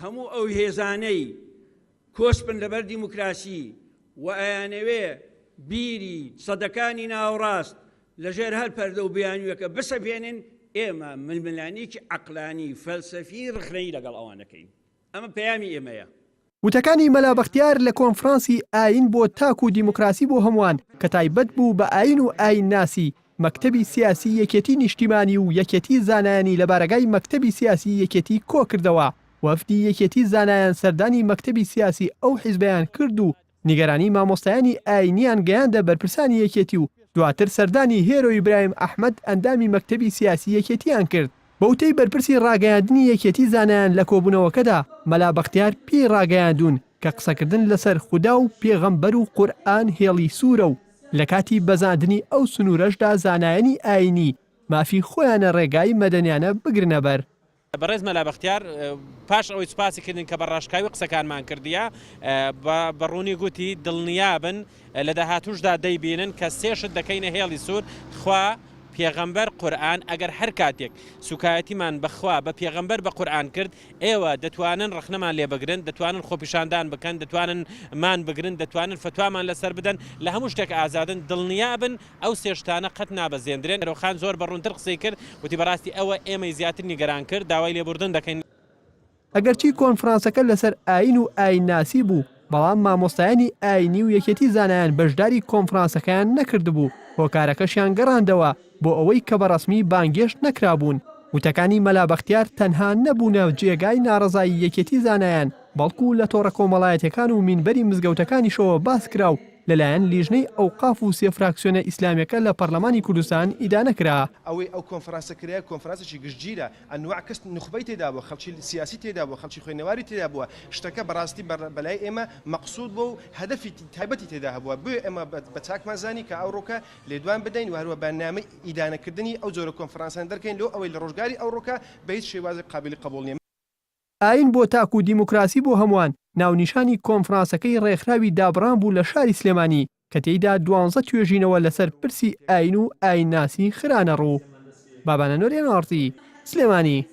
هەموو ئەو هێزانەی کۆسپن لەبەر دیموکراسی و ئەیانەوێ بیری سەدەکانی ناوڕاست لەژێر هەر پەردە و بیانویەکە بسەپێنن، ئێمە ململانێکی عەقلانی فەلسەفی ڕخنەی لەگەڵ ئەوانەکەین. ئەمە پەیامی ئێمەیە. وتەکانی مەلا بەختیار لە کۆنفرانسی ئاین بۆ تاک و دیموکراسی بۆ هەمووان کە تایبەت بوو بە ئاین و ئاین ناسی، مەکتەبی سیاسی یەکێتی نیشتیمانی و یەکێتی زانایانی لە بارگای مەکتەبی سیاسی یەکێتی کۆ کردەوە. وەفدی یەکێتی زانایان سەردانی مەکتەبی سیاسی ئەو حیزبیان کرد و نیگەرانی مامۆستایانی ئاینیان گەیاندە بەرپرسانی یەکێتی و دواتر سەردانی هێرۆ ئیبراهیم ئەحمەد ئەندامی مەکتەبی سیاسی یەکێتیان کرد. بەوتەی بەرپرسی ڕاگەیاندنی یەکێتی زانایان لە کۆبوونەوەکەدا مەلا بەختیار پێی ڕاگەیاندون کە قسەکردن لەسەر خودا و پێغەمبەر و قورئان هێڵی سوورە و لە کاتی بەزاندنی ئەو سنوورەشدا زانایانی ئاینی مافی خۆیانە ڕێگای مەدەنیانە بگرنە بەر. بەڕێز مەلا بەختیار پاش ئەوەی سوپاسی کردن کە بەڕاشکاوی قسەکانمان کردیە بەڕوونی گوتی دڵنیابن لە داهاتووشدا دەیبینن کە سێشت دەکەینە هێڵی سوور خوا پێغەمبەر قورئان ئەگەر هەر کاتێک سوکایەتیمان بەخوا بە پێغەمبەر بە قورئان کرد ئێوە دەتوانن ڕخنەمان لێ بگرن، دەتوانن خۆپیشاندان بکەن، دەتوانن مان بگرن، دەتوانن فتوامان لەسەر بدەن، لە هەموو شتێک ئازادن، دڵنیابن ئەو سێشتانە قەت نابەزێندرێن. ڕۆخان زۆر بەڕوونتر قسەی کرد وتی بەڕاستی ئەوە ئێمەی زیاتر نیگەران کرد، داوای لێبوردن دەکەین. ئەگەرچی کۆنفرانسەکە لەسەر ئاین و ئاین ناسی بوو، بەڵام مامۆستایانی ئاینی و یەکێتی زانایان بەشداری کۆنفرانسەکەیان نەکردبوو، هۆکارەکەشیان گەڕاندەوە بۆ ئەوەی کە بەڕەسمی بانگێشت نەکرابوون. وتەکانی مەلا بەختیار تەنها نەبوونە جێگای ناڕەزایی یەکێتی زانایان، بەڵکو لە تۆڕە کۆمەڵایەتەکان و مینبەری مزگەوتەکانیشەوە باس کراو لەلایەن لیژنەی ئەوقاف و سێ فراکسیۆنە ئیسلامیەکە لە پەرلەمانی کوردستان ئیدانەکرا. ئەوەی ئەو کۆنفرانسە کرایە کۆنفرانسێکی گشتگیرە، ئەنواع کەس نخبەی تێدا بووە، خەڵکی سیاسی تێدا بووە، خەڵکی خوێنەواری تێدا بووە، شتەکە بەڕاستی بەلای ئێمە مەقسوود بوو و هەدەفی تایبەتی تێدا هەبووە. بۆیە ئێمە بە چاکمان زانی کە ئەوڕۆکە لێدوان بدەین و هەروە بەرنامەی ئیدانەکردنی ئەو جۆرە کۆنفرانسان دەرکەین لەو ئەوەی لە ڕۆژگاری ئەوڕۆکە بە هیچ شێوازێک قابلی قبوڵ نییە. ئاین بۆ تاک و دیموکراسی بۆ هەمووان ناونیشانی کۆنفرانسەکەی ڕێکخراوی دابڕان بوو لە شاری سلێمانی کە تێیدا 12 توێژینەوە لەسەر پرسی ئاین و ئاین ناسی خرانە ڕوو. بابانە نۆریان ئارتی سلێمانی.